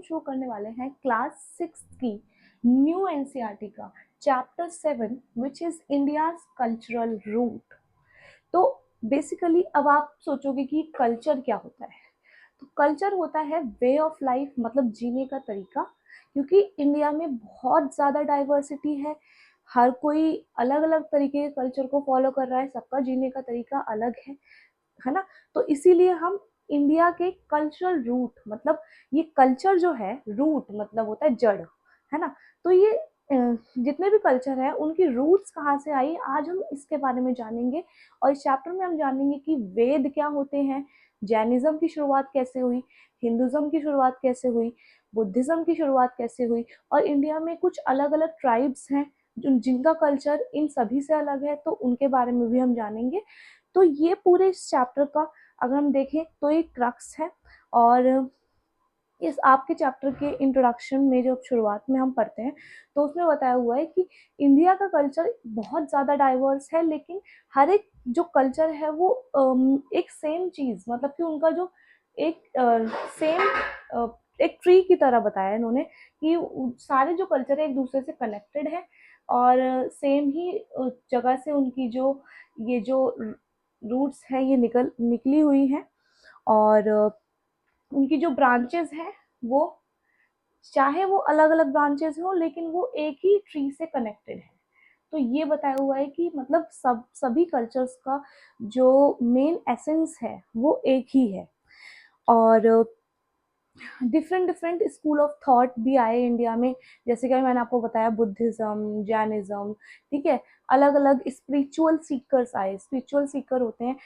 शुरू करने वाले हैं क्लास 6 की न्यू एनसीईआरटी का chapter 7 which is India's cultural root. तो बेसिकली अब आप सोचोगे कि कल्चर क्या होता है। तो कल्चर होता है वे ऑफ लाइफ, मतलब जीने का तरीका। क्योंकि इंडिया में बहुत ज़्यादा डाइवर्सिटी है, हर कोई अलग अलग तरीके के कल्चर को फॉलो कर रहा है, सबका जीने का तरीका अलग है ना। तो इसीलिए हम इंडिया के कल्चरल रूट, मतलब ये कल्चर जो है, रूट मतलब होता है जड़, है ना। तो ये जितने भी कल्चर है उनकी रूट्स कहाँ से आई, आज हम इसके बारे में जानेंगे। और इस चैप्टर में हम जानेंगे कि वेद क्या होते हैं, जैनिज्म की शुरुआत कैसे हुई, हिंदुज्म की शुरुआत कैसे हुई, बुद्धिज्म की शुरुआत कैसे हुई, और इंडिया में कुछ अलग अलग ट्राइब्स हैं जिनका कल्चर इन सभी से अलग है, तो उनके बारे में भी हम जानेंगे। तो ये पूरे इस चैप्टर का अगर हम देखें तो एक क्रक्स है। और इस आपके चैप्टर के इंट्रोडक्शन में जो शुरुआत में हम पढ़ते हैं तो उसमें बताया हुआ है कि इंडिया का कल्चर बहुत ज़्यादा डाइवर्स है, लेकिन हर एक जो कल्चर है वो एक सेम चीज़, मतलब कि उनका जो एक सेम एक ट्री की तरह बताया इन्होंने कि सारे जो कल्चर है एक दूसरे से कनेक्टेड है, और सेम ही जगह से उनकी जो ये जो रूट्स हैं ये निकली हुई हैं। और उनकी जो ब्रांचेस हैं वो चाहे वो अलग अलग ब्रांचेस हो, लेकिन वो एक ही ट्री से कनेक्टेड है। तो ये बताया हुआ है कि मतलब सभी कल्चर्स का जो मेन एसेंस है वो एक ही है। और different different school of thought भी आए इंडिया में, जैसे कि मैंने आपको बताया बुद्धिज्म, जैनिज्म, ठीक है। अलग अलग स्पिरिचुअल सीकर्स आए। स्पिरिचुअल सीकर होते हैं,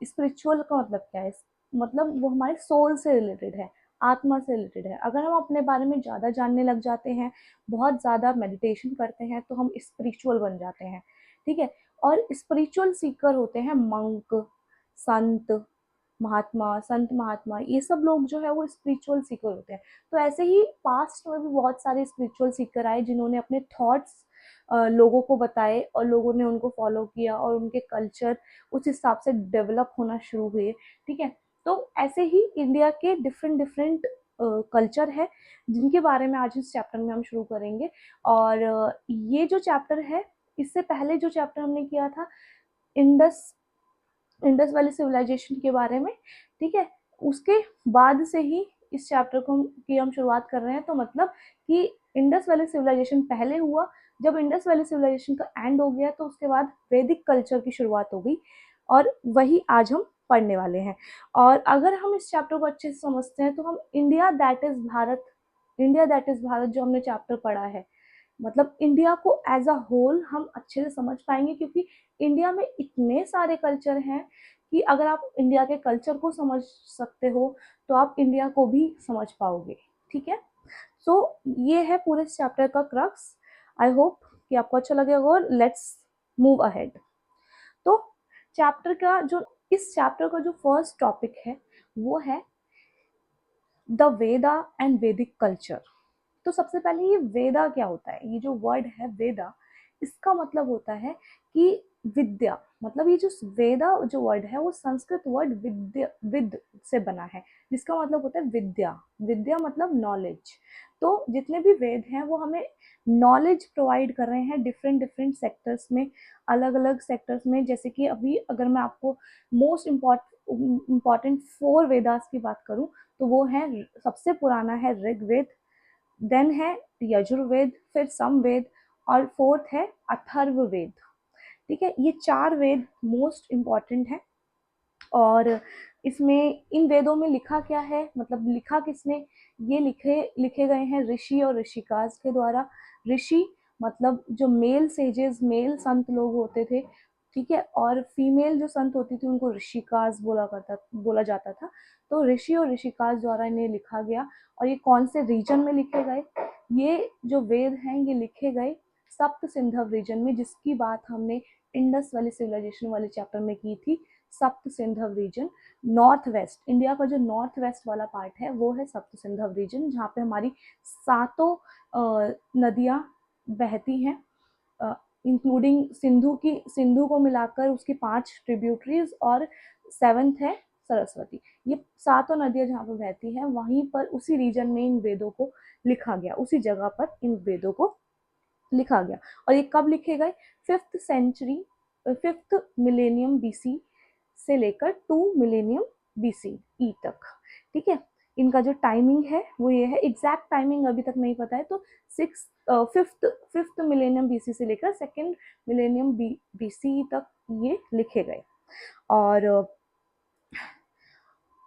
स्पिरिचुअल का मतलब क्या है, मतलब वो हमारे सोल से रिलेटेड है, आत्मा से रिलेटेड है। अगर हम अपने बारे में ज़्यादा जानने लग जाते हैं, बहुत ज़्यादा मेडिटेशन करते हैं, तो हम स्पिरिचुअल बन जाते हैं, ठीक है। और स्पिरिचुअल सीकर होते हैं मंक, संत, महात्मा, संत महात्मा, ये सब लोग जो है वो स्पिरिचुअल सीकर होते हैं। तो ऐसे ही पास्ट में भी बहुत सारे स्पिरिचुअल सीकर आए जिन्होंने अपने थॉट्स लोगों को बताए और लोगों ने उनको फॉलो किया और उनके कल्चर उस हिसाब से डेवलप होना शुरू हुए, ठीक है। तो ऐसे ही इंडिया के डिफरेंट डिफरेंट कल्चर है जिनके बारे में आज इस चैप्टर में हम शुरू करेंगे। और ये जो चैप्टर है, इससे पहले जो चैप्टर हमने किया था इंडस इंडस वैली सिविलाइजेशन के बारे में, ठीक है, उसके बाद से ही इस चैप्टर को की हम शुरुआत कर रहे हैं। तो मतलब कि इंडस वैली सिविलाइजेशन पहले हुआ, जब इंडस वैली सिविलाइजेशन का एंड हो गया तो उसके बाद वैदिक कल्चर की शुरुआत हो गई, और वही आज हम पढ़ने वाले हैं। और अगर हम इस चैप्टर को अच्छे से समझते हैं तो हम India that is Bharat, India that is Bharat जो हमने चैप्टर पढ़ा है, मतलब इंडिया को एज अ होल हम अच्छे से समझ पाएंगे। क्योंकि इंडिया में इतने सारे कल्चर हैं कि अगर आप इंडिया के कल्चर को समझ सकते हो तो आप इंडिया को भी समझ पाओगे, ठीक है। सो ये है पूरे चैप्टर का क्रक्स। आई होप कि आपको अच्छा लगेगा, और लेट्स मूव अहेड। तो चैप्टर का जो इस चैप्टर का जो फर्स्ट टॉपिक है वो है द वेदा एंड वैदिक कल्चर। तो सबसे पहले ये वेदा क्या होता है, ये जो वर्ड है वेदा, इसका मतलब होता है कि विद्या, मतलब ये जो वेदा जो वर्ड है वो संस्कृत वर्ड विद्या, विद से बना है, जिसका मतलब होता है विद्या। विद्या मतलब नॉलेज। तो जितने भी वेद हैं वो हमें नॉलेज प्रोवाइड कर रहे हैं डिफरेंट डिफरेंट सेक्टर्स में, अलग अलग सेक्टर्स में। जैसे कि अभी अगर मैं आपको मोस्ट इम्पॉर्टेंट 4 वेदास की बात करूं तो वो है, सबसे पुराना है ऋग्वेद, देन है यजुर्वेद, फिर समवेद, और फोर्थ है अथर्ववेद, ठीक है। ये 4 वेद मोस्ट इम्पॉर्टेंट है। और इसमें इन वेदों में लिखा क्या है, मतलब लिखा किसने, ये लिखे गए हैं ऋषि और ऋषिकास के द्वारा। ऋषि मतलब जो मेल सेजेस, मेल संत लोग होते थे, ठीक है, और फीमेल जो संत होती थी उनको ऋषिकास बोला जाता था। तो ऋषि और ऋषिकास द्वारा इन्हें लिखा गया। और ये कौन से रीजन में लिखे गए, ये जो वेद हैं ये लिखे गए सप्त सिंधव रीजन में, जिसकी बात हमने इंडस वैली सिविलाइजेशन वाले चैप्टर में की थी। सप्त सिंधव रीजन, नॉर्थ वेस्ट, इंडिया का जो नॉर्थ वेस्ट वाला पार्ट है वो है सप्त सिंधव रीजन, जहाँ पे हमारी सातों नदियाँ बहती हैं, इंक्लूडिंग सिंधु को मिलाकर उसकी 5 ट्रिब्यूटरीज, और 7th है सरस्वती, ये 7 नदियां जहाँ पर बहती हैं वहीं पर उसी रीजन में इन वेदों को लिखा गया, उसी जगह पर इन वेदों को लिखा गया। और ये कब लिखे गए? 5th मिलेनियम बीसी से लेकर 2 मिलेनियम बीसी ई तक। ठीक है, इनका जो टाइमिंग है वो ये है, एग्जैक्ट टाइमिंग अभी तक नहीं पता है, तो फिफ्थ मिलेनियम बीसी से लेकर 2nd मिलेनियम बीसी तक ये लिखे गए।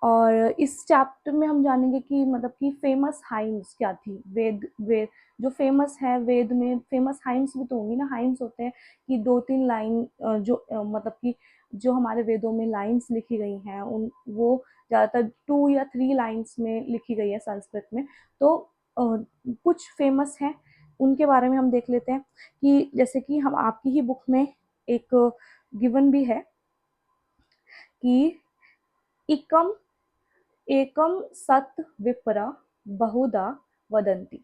और इस चैप्टर में हम जानेंगे कि मतलब कि फेमस हाइम्स क्या थी, वेद वेद जो फेमस है, वेद में फेमस हाइम्स भी तो होंगी ना। हाइम्स होते हैं कि 2-3 लाइन जो मतलब कि जो हमारे वेदों में लाइंस लिखी गई हैं उन वो ज़्यादातर 2 या 3 लाइंस में लिखी गई है संस्कृत में। तो कुछ फेमस हैं, उनके बारे में हम देख लेते हैं कि जैसे कि हम आपकी ही बुक में एक गिवन भी है कि इकम एकम सत विप्रा बहुधा वदंती,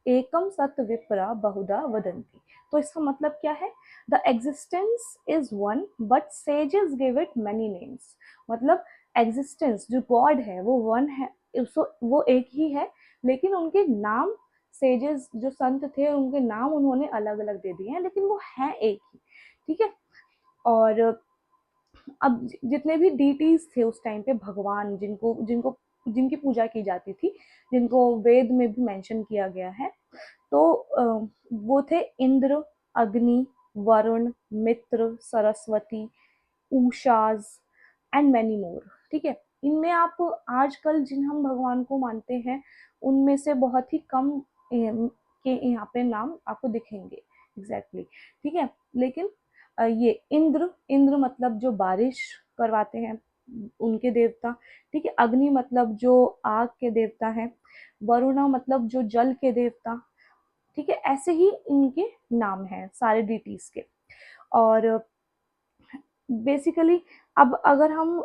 एकम सत विप्रा बहुधा वदंती। तो इसका मतलब क्या है? The existence is one but sages give it many names. मतलब एग्जिस्टेंस जो गॉड है वो वन है, वो एक ही है, लेकिन उनके नाम सेजेस जो संत थे उनके नाम उन्होंने अलग अलग दे दिए हैं, लेकिन वो है एक ही। ठीक है, और अब जितने भी डीटीज थे उस टाइम पे, भगवान जिनको जिनको जिनकी पूजा की जाती थी, जिनको वेद में भी मेंशन किया गया है, तो वो थे इंद्र, अग्नि, वरुण, मित्र, सरस्वती, उषाज एंड मैनी मोर। ठीक है, इनमें आप आजकल जिन हम भगवान को मानते हैं उनमें से बहुत ही कम के यहाँ पे नाम आपको दिखेंगे एग्जैक्टली। ठीक है, लेकिन ये इंद्र, इंद्र मतलब जो बारिश करवाते हैं उनके देवता। ठीक है, अग्नि मतलब जो आग के देवता हैं, वरुणा मतलब जो जल के देवता। ठीक है, ऐसे ही इनके नाम हैं सारे डिटीज के। और बेसिकली अब अगर हम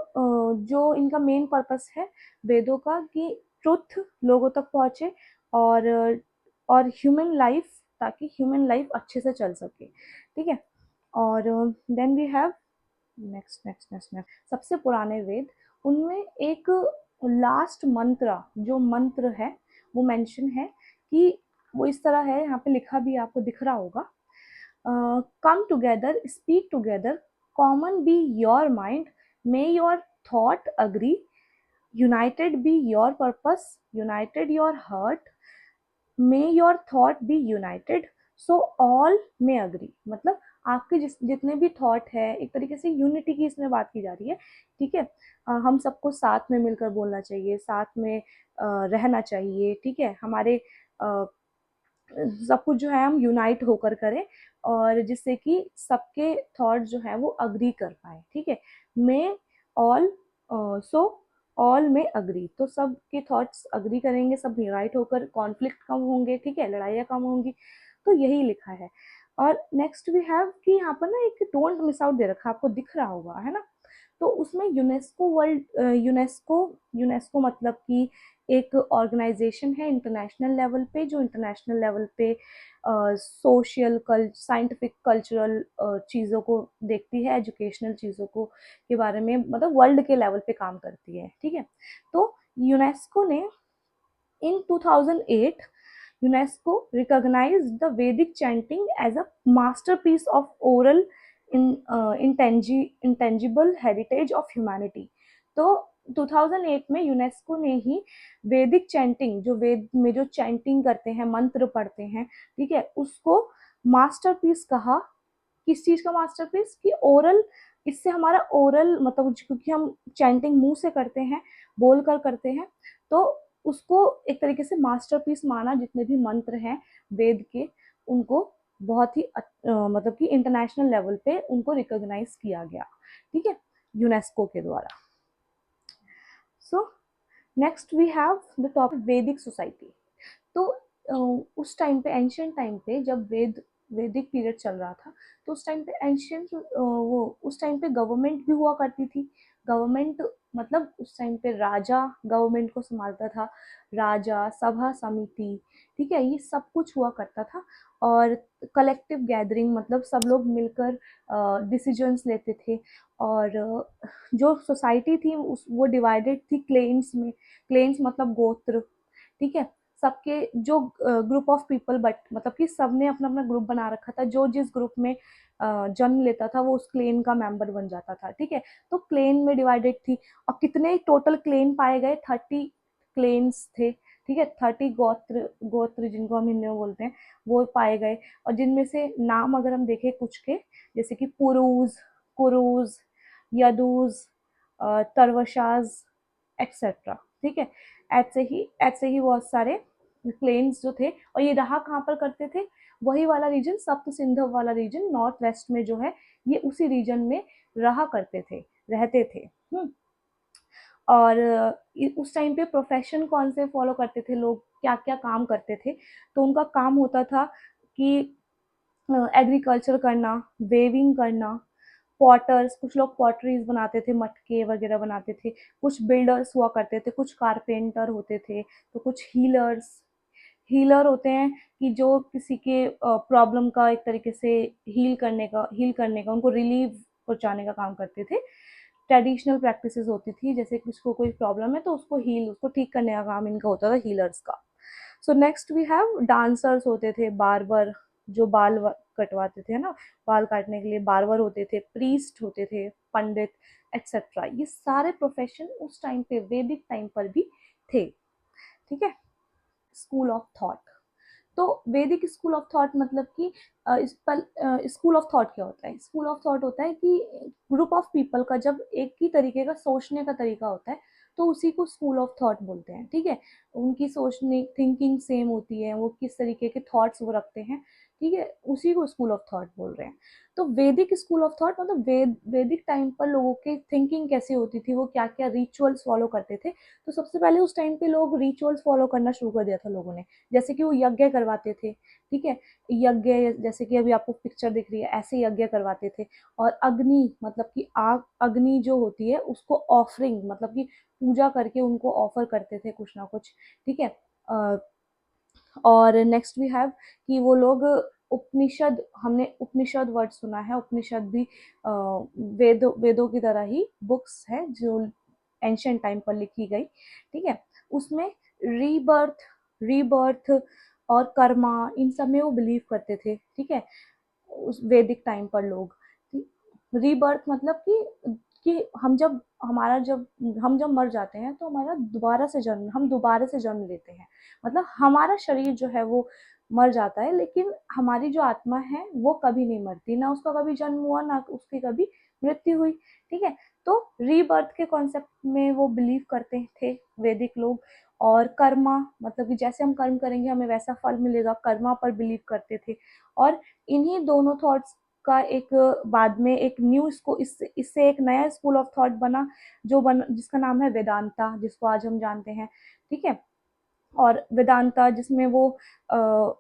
जो इनका मेन पर्पस है वेदों का कि ट्रुथ लोगों तक पहुंचे, और ह्यूमन लाइफ, ताकि ह्यूमन लाइफ अच्छे से चल सके। ठीक है, और then we have next next next next सबसे पुराने वेद, उनमें एक लास्ट मंत्र, जो मंत्र है वो मेंशन है कि वो इस तरह है, यहाँ पे लिखा भी आपको दिख रहा होगा, come together, speak together, common be your mind, may your thought agree, united be your purpose, united your heart, may your thought be united, so all may agree। मतलब आपके जितने भी थॉट है, एक तरीके से यूनिटी की इसमें बात की जा रही है। ठीक है, हम सबको साथ में मिलकर बोलना चाहिए, साथ में रहना चाहिए। ठीक है, हमारे सब कुछ जो है हम यूनाइट होकर करें, और जिससे कि सबके थॉट जो है वो अग्री कर पाए। ठीक है, मे ऑल सो ऑल में अग्री, तो सबके थॉट्स अग्री करेंगे, सब यूनाइट होकर कॉन्फ्लिक्ट कम होंगे। ठीक है, लड़ाइयाँ कम होंगी, तो यही लिखा है। और नेक्स्ट वी हैव कि यहाँ पर ना एक डोंट मिस आउट दे रखा है, आपको दिख रहा होगा है ना। तो उसमें यूनेस्को वर्ल्ड यूनेस्को यूनेस्को मतलब कि एक ऑर्गेनाइजेशन है इंटरनेशनल लेवल पे, जो इंटरनेशनल लेवल पे सोशल साइंटिफिक कल्चरल चीज़ों को देखती है, एजुकेशनल चीज़ों को के बारे में, मतलब वर्ल्ड के लेवल पे काम करती है। ठीक है, तो यूनेस्को ने इन 2008 UNESCO recognized the Vedic chanting as a masterpiece of oral intangible heritage of humanity। तो 2008 में यूनेस्को ने ही वैदिक चैंटिंग, जो वेद में जो चैंटिंग करते हैं, मंत्र पढ़ते हैं, ठीक है, उसको मास्टरपीस कहा। किस चीज का मास्टरपीस? कि ओरल, इससे हमारा ओरल मतलब क्योंकि हम चैंटिंग मुंह से करते हैं, बोल कर करते हैं, तो उसको एक तरीके से मास्टरपीस माना। जितने भी मंत्र हैं वेद के, उनको बहुत ही मतलब कि इंटरनेशनल लेवल पे उनको रिकॉग्नाइज किया गया। ठीक है, यूनेस्को के द्वारा। So next we have the topic Vedic society. तो उस टाइम पे, एंशियंट टाइम पे, जब वैदिक पीरियड चल रहा था, तो उस टाइम पे एंशियंट वो उस टाइम पे गवर्नमेंट भी हुआ करती थी। गवर्नमेंट मतलब उस टाइम पे राजा गवर्नमेंट को संभालता था, राजा, सभा समिति, ठीक है, ये सब कुछ हुआ करता था। और कलेक्टिव गैदरिंग मतलब सब लोग मिलकर डिसीजंस लेते थे। और जो सोसाइटी थी उस वो डिवाइडेड थी क्लेन्स में। क्लेन्स मतलब गोत्र, ठीक है। सबके जो ग्रुप ऑफ पीपल, बट मतलब कि सबने अपना अपना ग्रुप बना रखा था, जो जिस ग्रुप में जन्म लेता था वो उस क्लेन का मेंबर बन जाता था, ठीक है। तो क्लेन में डिवाइडेड थी। और कितने टोटल क्लेन पाए गए, 30 क्लेन्स थे, ठीक है। 30 गोत्र, गोत्र जिनको हम हिंदी में बोलते हैं, वो पाए गए। और जिनमें से नाम अगर हम देखें कुछ के, जैसे कि पुरूज, कुरूज, यदूज, तरवशाज, एक्सेट्रा, ठीक है। ऐसे ही बहुत सारे क्लेन्स जो थे। और ये रहा कहाँ पर करते थे, वही वाला रीजन, सप्त सिंधु वाला रीजन नॉर्थ वेस्ट में जो है, ये उसी रीजन में रहा करते थे, रहते थे। और उस टाइम पे प्रोफेशन कौन से फॉलो करते थे लोग, क्या क्या काम करते थे। तो उनका काम होता था कि एग्रीकल्चर करना, वेविंग करना, पॉटर्स, कुछ लोग पॉटरीज बनाते थे, मटके वगैरह बनाते थे, कुछ बिल्डर्स हुआ करते थे, कुछ कारपेंटर होते थे, तो कुछ हीलर्स, हीलर होते हैं कि जो किसी के प्रॉब्लम का एक तरीके से हील करने का उनको रिलीव पहुंचाने का काम करते थे। ट्रेडिशनल प्रैक्टिसेस होती थी, जैसे किसको कोई प्रॉब्लम है तो उसको ठीक करने का काम इनका होता था, हीलर्स का। So next we have dancers होते थे, बार्बर, जो कटवाते थे ना, बाल काटने के लिए बार्बर होते थे, प्रीस्ट होते थे, पंडित, एक्सेट्रा। ये सारे प्रोफेशन उस टाइम पे वैदिक टाइम पर भी थे, ठीक है। School of thought. तो वैदिक स्कूल ऑफ थॉट मतलब कि स्कूल ऑफ थॉट क्या होता है, स्कूल ऑफ थॉट होता है कि ग्रुप ऑफ पीपल का जब एक ही तरीके का सोचने का तरीका होता है, तो उसी को स्कूल ऑफ थॉट बोलते हैं, ठीक है। उनकी सोचने थिंकिंग सेम होती है, वो किस तरीके के थॉट्स वो रखते हैं, ठीक है, उसी को स्कूल ऑफ थॉट बोल रहे हैं। तो वैदिक स्कूल ऑफ थॉट मतलब वैदिक टाइम पर लोगों की थिंकिंग कैसी होती थी, वो क्या क्या रिचुअल्स फॉलो करते थे। तो सबसे पहले उस टाइम पे लोग रिचुअल्स फॉलो करना शुरू कर दिया था लोगों ने। जैसे कि वो यज्ञ करवाते थे, ठीक है। यज्ञ जैसे कि अभी आपको पिक्चर दिख रही है, ऐसे यज्ञ करवाते थे। और अग्नि मतलब कि आग, अग्नि जो होती है उसको ऑफरिंग मतलब कि पूजा करके उनको ऑफर करते थे कुछ ना कुछ, ठीक है। और नेक्स्ट वी हैव कि वो लोग उपनिषद, हमने उपनिषद वर्ड सुना है, उपनिषद भी वेदों की तरह ही बुक्स है जो एंशियंट टाइम पर लिखी गई, ठीक है। उसमें रीबर्थ, रीबर्थ और कर्मा, इन सब में वो बिलीव करते थे, ठीक है, उस वैदिक टाइम पर लोग। रीबर्थ मतलब कि हम जब मर जाते हैं तो हमारा दोबारा से जन्म, हम दोबारा से जन्म लेते हैं। मतलब हमारा शरीर जो है वो मर जाता है, लेकिन हमारी जो आत्मा है वो कभी नहीं मरती, ना उसका कभी जन्म हुआ ना उसकी कभी मृत्यु हुई, ठीक है। तो रीबर्थ के कॉन्सेप्ट में वो बिलीव करते थे वैदिक लोग। और कर्मा मतलब कि जैसे हम कर्म करेंगे हमें वैसा फल मिलेगा, कर्मा पर बिलीव करते थे। और इन्हीं दोनों थॉट्स का एक बाद में एक न्यू इसको इससे एक नया स्कूल ऑफ थॉट बना, जिसका नाम है वेदांता, जिसको आज हम जानते हैं, ठीक है। और वेदांता जिसमें वो आ,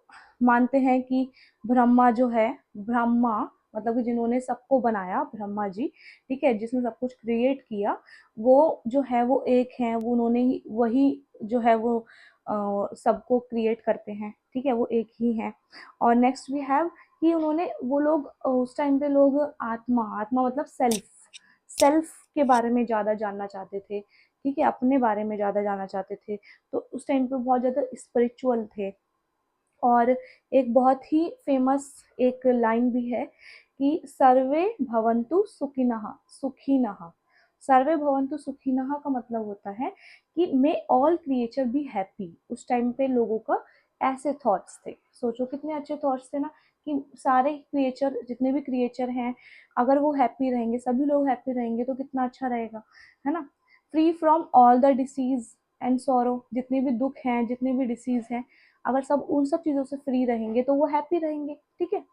मानते हैं कि ब्रह्मा जो है, ब्रह्मा मतलब कि जिन्होंने सबको बनाया, ब्रह्मा जी, ठीक है, जिसने सब कुछ क्रिएट किया, वो जो है वो एक है, वो उन्होंने ही वही जो है वो सबको क्रिएट करते हैं, ठीक है, वो एक ही है। और नेक्स्ट वी हैव कि उन्होंने वो लोग उस टाइम पे लोग आत्मा, आत्मा मतलब सेल्फ, सेल्फ के बारे में ज़्यादा जानना चाहते थे, ठीक है, अपने बारे में ज़्यादा जानना चाहते थे। तो उस टाइम पे बहुत ज़्यादा स्पिरिचुअल थे। और एक बहुत ही फेमस एक लाइन भी है कि सर्वे भवन्तु सुखिनः, सुखिनः। सर्वे भवन्तु सुखिनः का मतलब होता है कि मे ऑल क्रिएचर बी हैप्पी। उस टाइम पे लोगों का ऐसे थॉट्स थे, सोचो कितने अच्छे थॉट्स थे ना, कि सारे क्रिएचर, जितने भी क्रिएचर हैं, अगर वो हैप्पी रहेंगे, सभी लोग हैप्पी रहेंगे तो कितना अच्छा रहेगा, है ना। Free from all the disease and sorrow, जितने भी दुख हैं, जितने भी डिसीज हैं, अगर सब उन सब चीज़ों से फ्री रहेंगे तो वो हैप्पी रहेंगे, ठीक है।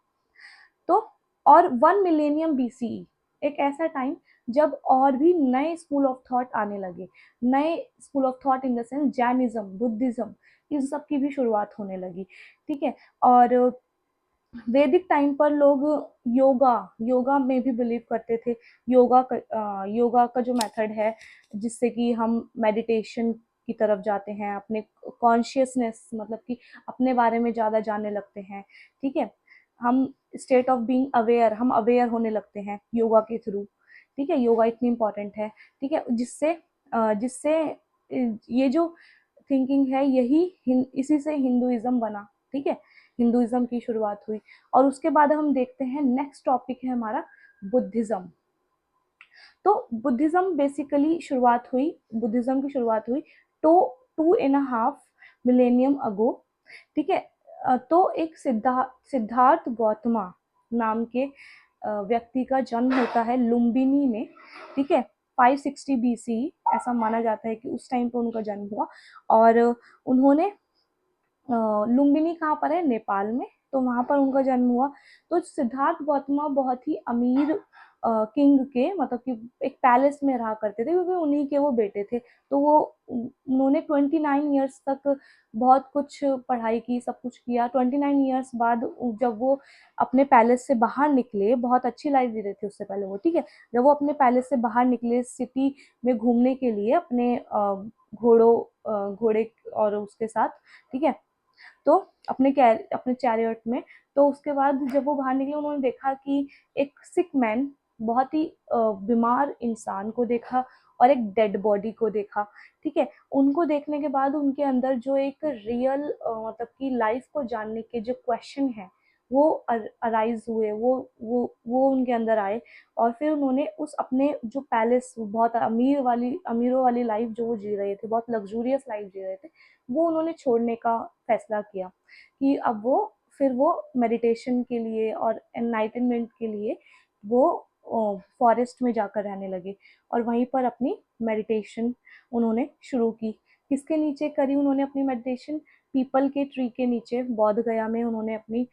तो और 1 मिलेनियम बीसीई, एक ऐसा टाइम जब और भी नए स्कूल ऑफ थॉट आने लगे, नए school of thought in the sense Jainism, Buddhism, इन सब की भी शुरुआत होने लगी, ठीक है। और वैदिक टाइम पर लोग योगा योगा में भी बिलीव करते थे। योगा का जो मेथड है जिससे कि हम मेडिटेशन की तरफ जाते हैं, अपने कॉन्शियसनेस मतलब कि अपने बारे में ज़्यादा जानने लगते हैं। ठीक है, हम स्टेट ऑफ बीइंग अवेयर, हम अवेयर होने लगते हैं योगा के थ्रू। ठीक है, योगा इतनी इम्पोर्टेंट है। ठीक है, जिससे ये जो थिंकिंग है यही इसी से हिंदुइज्म बना। ठीक है, हिंदुइज्म की शुरुआत हुई। और उसके बाद हम देखते हैं नेक्स्ट टॉपिक है हमारा बुद्धिज्म। तो बुद्धिज्म की शुरुआत हुई तो 2.5 मिलेनियम अगो। ठीक है, तो एक सिद्धार्थ गौतमा नाम के व्यक्ति का जन्म होता है लुम्बिनी में। ठीक है, 560 BC ऐसा माना जाता है कि उस टाइम पर उनका जन्म हुआ। और उन्होंने लुम्बिनी कहाँ पर है, नेपाल में, तो वहाँ पर उनका जन्म हुआ। तो सिद्धार्थ गौतम बहुत ही अमीर किंग के मतलब कि एक पैलेस में रहा करते थे, क्योंकि उन्हीं के वो बेटे थे। तो वो उन्होंने 29 ईयर्स तक बहुत कुछ पढ़ाई की, सब कुछ किया। 29 ईयर्स बाद जब वो अपने पैलेस से बाहर निकले, बहुत अच्छी लाइफ जी रहे थे उससे पहले वो। ठीक है, जब वो अपने पैलेस से बाहर निकले सिटी में घूमने के लिए अपने घोड़े और उसके साथ। ठीक है, तो अपने चैरियट में। तो उसके बाद जब वो बाहर निकले उन्होंने देखा कि एक सिक मैन, बहुत ही बीमार इंसान को देखा और एक डेड बॉडी को देखा। ठीक है, उनको देखने के बाद उनके अंदर जो एक रियल मतलब कि लाइफ को जानने के जो क्वेश्चन है वो अराइज हुए, वो उनके अंदर आए। और फिर उन्होंने उस अपने जो पैलेस, बहुत अमीरों वाली लाइफ जो वो जी रहे थे, बहुत लग्जूरियस लाइफ जी रहे थे, वो उन्होंने छोड़ने का फैसला किया कि अब वो मेडिटेशन के लिए और एनलाइटनमेंट के लिए वो फॉरेस्ट में जाकर रहने लगे और वहीं पर अपनी मेडिटेशन उन्होंने शुरू की। किसके नीचे करी उन्होंने अपनी मेडिटेशन? पीपल के ट्री के नीचे, बोध गया में उन्होंने अपनी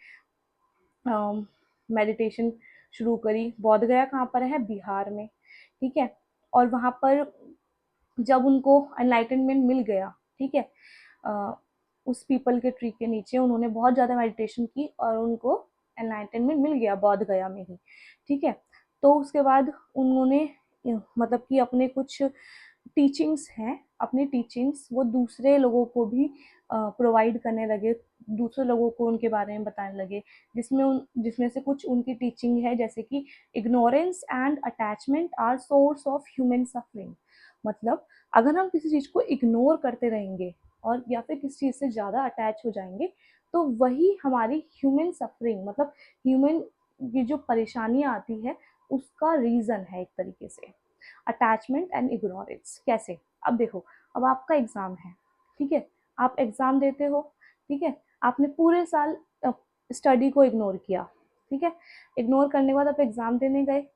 मेडिटेशन शुरू करी। बोध गया कहाँ पर है? बिहार में। ठीक है, और वहाँ पर जब उनको एनलाइटनमेंट मिल गया, ठीक है, उस पीपल के ट्री के नीचे उन्होंने बहुत ज़्यादा मेडिटेशन की और उनको एनलाइटनमेंट मिल गया बोध गया में ही। ठीक है, तो उसके बाद उन्होंने मतलब कि अपने कुछ टीचिंग्स हैं, अपनी टीचिंग्स वो दूसरे लोगों को भी प्रोवाइड करने लगे, दूसरे लोगों को उनके बारे में बताने लगे, जिसमें से कुछ उनकी टीचिंग है जैसे कि ignorance and attachment are source of human suffering. मतलब अगर हम किसी चीज़ को इग्नोर करते रहेंगे और या फिर किसी चीज़ से ज़्यादा अटैच हो जाएंगे तो वही हमारी ह्यूमन सफरिंग मतलब ह्यूमन की जो परेशानियाँ आती है उसका रीज़न है एक तरीके से। अटैचमेंट एंड इग्नोरेंस कैसे? अब देखो, अब आपका एग्ज़ाम है। ठीक है, आप एग्ज़ाम देते हो। ठीक है, आपने पूरे साल स्टडी को इग्नोर किया। ठीक है, इग्नोर करने के बाद आप एग्ज़ाम देने गए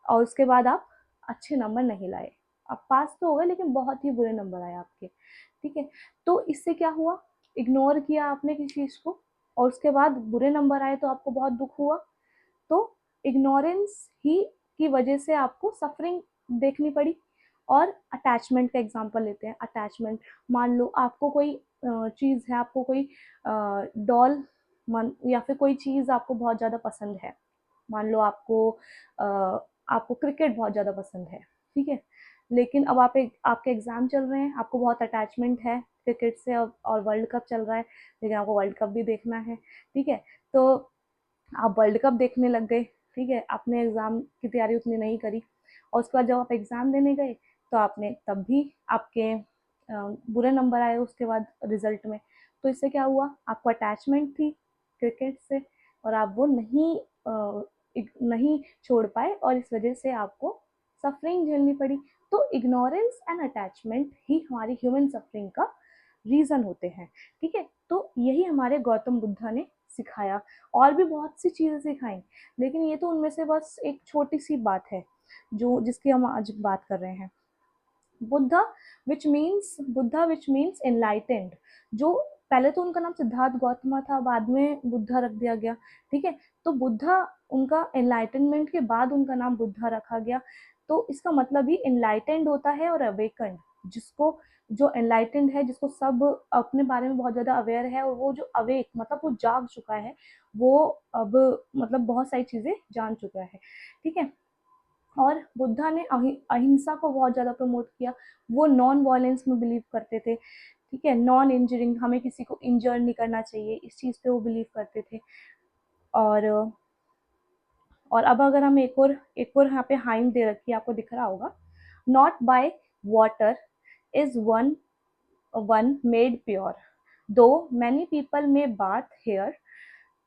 और उसके बाद आप अच्छे नंबर नहीं लाए। आप पास तो हो गए लेकिन बहुत ही बुरे नंबर आए आपके। ठीक है, तो इससे क्या हुआ? इग्नोर किया आपने किसी चीज़ को और उसके बाद बुरे नंबर आए तो आपको बहुत दुख हुआ। तो इग्नोरेंस ही की वजह से आपको सफरिंग देखनी पड़ी। और अटैचमेंट का एग्जांपल लेते हैं। अटैचमेंट, मान लो आपको कोई चीज़ है, आपको कोई डॉल मन या फिर कोई चीज़ आपको बहुत ज़्यादा पसंद है। मान लो आपको क्रिकेट बहुत ज़्यादा पसंद है। ठीक है, लेकिन अब आपके एग्ज़ाम चल रहे हैं, आपको बहुत अटैचमेंट है क्रिकेट से और वर्ल्ड कप चल रहा है, लेकिन आपको वर्ल्ड कप भी देखना है। ठीक है, तो आप वर्ल्ड कप देखने लग गए। ठीक है, आपने एग्ज़ाम की तैयारी उतनी नहीं करी और उसके बाद जब आप एग्ज़ाम देने गए तो आपने तब भी आपके बुरे नंबर आए उसके बाद रिजल्ट में। तो इससे क्या हुआ? आपको अटैचमेंट थी क्रिकेट से और आप वो नहीं छोड़ पाए और इस वजह से आपको सफरिंग झेलनी पड़ी। तो इग्नोरेंस एंड अटैचमेंट ही हमारी ह्यूमन सफरिंग का रीज़न होते हैं। ठीक है, तो यही हमारे गौतम बुद्धा ने सिखाया। और भी बहुत सी चीज़ें सिखाई, लेकिन ये तो उनमें से बस एक छोटी सी बात है जो जिसकी हम आज बात कर रहे हैं। Buddha which means enlightened. जो पहले तो उनका नाम सिद्धार्थ गौतम था, बाद में बुद्धा रख दिया गया। ठीक है, तो बुद्धा उनका एनलाइटनमेंट के बाद उनका नाम बुद्धा रखा गया। तो इसका मतलब ही एनलाइटेंड होता है और अवेकन्ड। जिसको जो एनलाइटेंड है, जिसको सब अपने बारे में बहुत ज़्यादा अवेयर है, और वो जो अवेक मतलब वो जाग चुका है, वो अब मतलब बहुत सारी चीज़ें जान चुका है, ठीक है। और बुद्धा ने अहिंसा को बहुत ज़्यादा प्रमोट किया। वो नॉन वायलेंस में बिलीव करते थे, ठीक है, नॉन इंजरिंग, हमें किसी को इंजर नहीं करना चाहिए, इस चीज़ पे वो बिलीव करते थे। और अब अगर हम एक और यहाँ पे हाइम दे रखी है, आपको दिख रहा होगा, not by water is one one made pure, though many people may bathe here,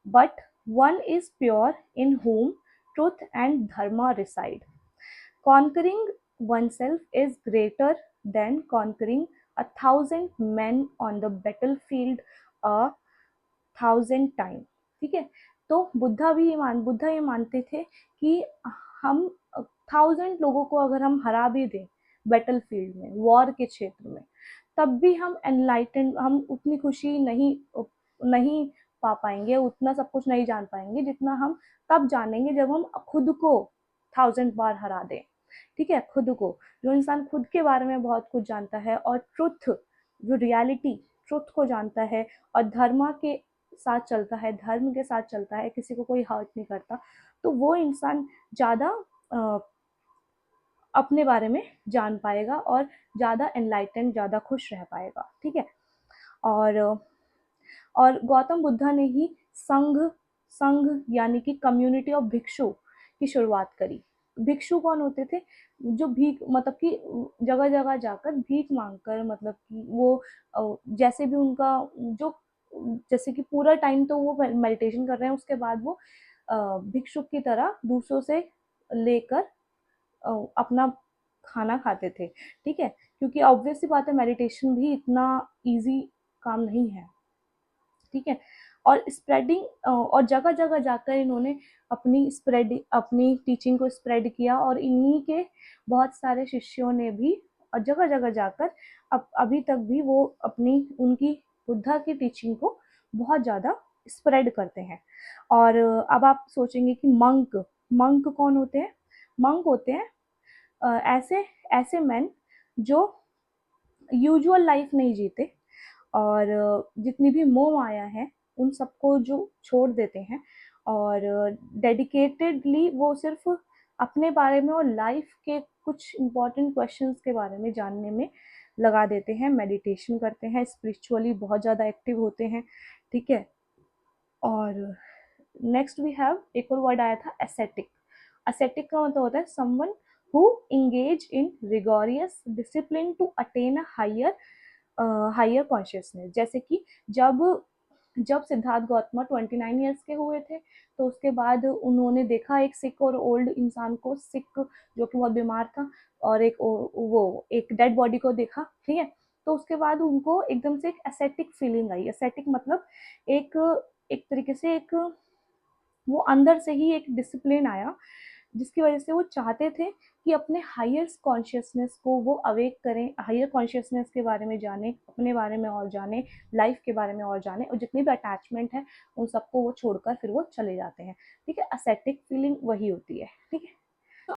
but one is pure in whom truth and dharma reside. Conquering oneself is greater than conquering 1,000 men on the battlefield a 1,000 times. ठीक है, तो बुद्धा ये मानते थे कि हम 1,000 लोगों को अगर हम हरा भी दें बैटल फील्ड में, वॉर के क्षेत्र में, तब भी हम एनलाइटेंड, हम उतनी खुशी नहीं पा पाएंगे, उतना सब कुछ नहीं जान पाएंगे जितना हम तब जानेंगे जब हम खुद को 1,000 बार हरा दें, ठीक है। खुद को, जो इंसान खुद के बारे में बहुत कुछ जानता है और ट्रुथ, जो रियलिटी ट्रुथ को जानता है और धर्म के साथ चलता है, धर्म के साथ चलता है, किसी को कोई हर्ट नहीं करता, तो वो इंसान ज़्यादा अपने बारे में जान पाएगा और ज़्यादा एनलाइटेंड, ज़्यादा खुश रह पाएगा, ठीक है। और गौतम बुद्धा ने ही संघ संघ यानी कि कम्युनिटी ऑफ भिक्षु की शुरुआत करी। भिक्षु कौन होते थे? जो भीख, मतलब कि जगह जगह जाकर भीख मांगकर, मतलब कि वो जैसे भी उनका जो, जैसे कि पूरा टाइम तो वो मेडिटेशन कर रहे हैं, उसके बाद वो भिक्षुक की तरह दूसरों से लेकर अपना खाना खाते थे, ठीक है, क्योंकि ऑब्वियस सी बात है, मेडिटेशन भी इतना इजी काम नहीं है, ठीक है। और स्प्रेडिंग, और जगह जगह जाकर इन्होंने अपनी टीचिंग को स्प्रेड किया, और इन्हीं के बहुत सारे शिष्यों ने भी, और जगह जगह जाकर अभी तक भी वो अपनी उनकी बुद्धा की टीचिंग को बहुत ज़्यादा स्प्रेड करते हैं। और अब आप सोचेंगे कि मंक मंक कौन होते हैं? मंक होते हैं ऐसे ऐसे मैन जो यूजुअल लाइफ नहीं जीते, और जितनी भी मोह माया है उन सबको जो छोड़ देते हैं, और डेडिकेटेडली वो सिर्फ अपने बारे में और लाइफ के कुछ इम्पोर्टेंट क्वेश्चंस के बारे में जानने में लगा देते हैं, मेडिटेशन करते हैं, स्पिरिचुअली बहुत ज़्यादा एक्टिव होते हैं, ठीक है। और नेक्स्ट वी हैव, एक और वर्ड आया था एसेटिक। एसेटिक का मतलब होता है someone who engage in rigorous discipline to attain a higher consciousness. जैसे कि जब जब सिद्धार्थ गौतम 29 ईयर्स के हुए थे, तो उसके बाद उन्होंने देखा एक सिक और ओल्ड इंसान को, सिक जो कि बहुत बीमार था, और वो एक डेड बॉडी को देखा, ठीक है। तो उसके बाद उनको एकदम से एक एसेटिक फीलिंग आई। एसेटिक मतलब एक एक तरीके से एक, वो अंदर से ही एक डिसिप्लिन आया, जिसकी वजह से वो चाहते थे कि अपने हायर कॉन्शियसनेस को वो अवेक करें, हायर कॉन्शियसनेस के बारे में जाने, अपने बारे में और जाने, लाइफ के बारे में और जाने, और जितनी भी अटैचमेंट है उन सबको वो छोड़कर फिर वो चले जाते हैं, ठीक है। असेटिक फीलिंग वही होती है, ठीक है।